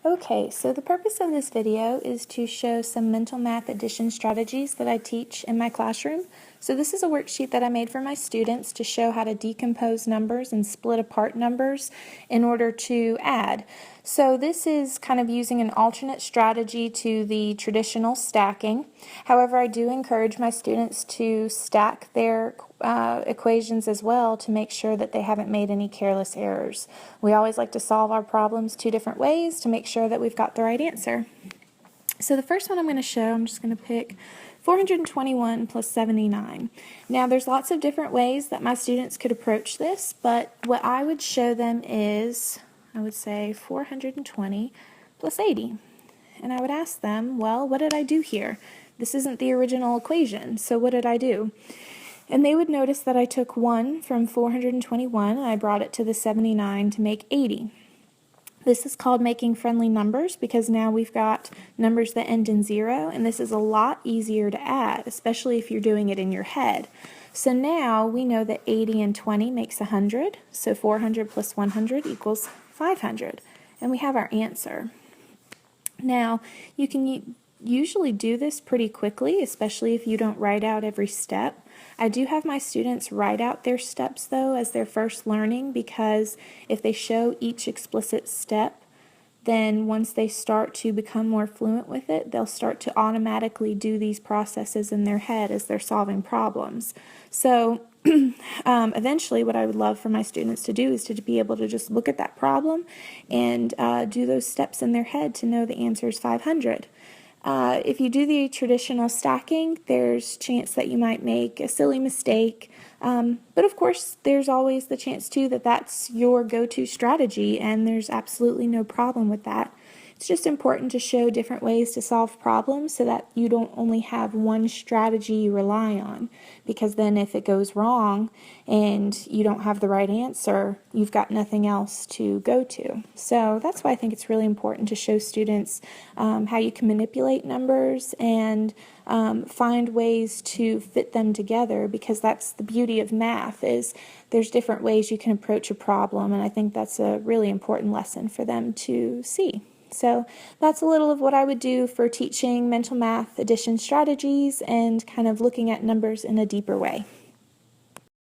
Okay, so the purpose of this video is to show some mental math addition strategies that I teach in my classroom. So this is a worksheet that I made for my students to show how to decompose numbers and split apart numbers in order to add. So this is kind of using an alternate strategy to the traditional stacking. However, I do encourage my students to stack their equations as well to make sure that they haven't made any careless errors. We always like to solve our problems two different ways to make sure that we've got the right answer. So the first one I'm going to show, I'm just going to pick 421 plus 79. Now there's lots of different ways that my students could approach this, but what I would show them is, I would say 420 plus 80. And I would ask them, well, what did I do here? This isn't the original equation, so what did I do? And they would notice that I took 1 from 421 and I brought it to the 79 to make 80. This is called making friendly numbers because now we've got numbers that end in 0, and this is a lot easier to add, especially if you're doing it in your head. So now we know that 80 and 20 makes 100, so 400 plus 100 equals 500, and we have our answer. Now, you can usually do this pretty quickly, especially if you don't write out every step. I do have my students write out their steps though as they're first learning, because if they show each explicit step, then once they start to become more fluent with it, they'll start to automatically do these processes in their head as they're solving problems. So eventually what I would love for my students to do is to be able to just look at that problem and do those steps in their head to know the answer is 500. If you do the traditional stacking, there's chance that you might make a silly mistake, but of course there's always the chance too that that's your go-to strategy, and there's absolutely no problem with that. It's just important to show different ways to solve problems so that you don't only have one strategy you rely on, because then if it goes wrong and you don't have the right answer, you've got nothing else to go to. So that's why I think it's really important to show students how you can manipulate numbers and find ways to fit them together, because that's the beauty of math, is there's different ways you can approach a problem, and I think that's a really important lesson for them to see. So that's a little of what I would do for teaching mental math addition strategies and kind of looking at numbers in a deeper way.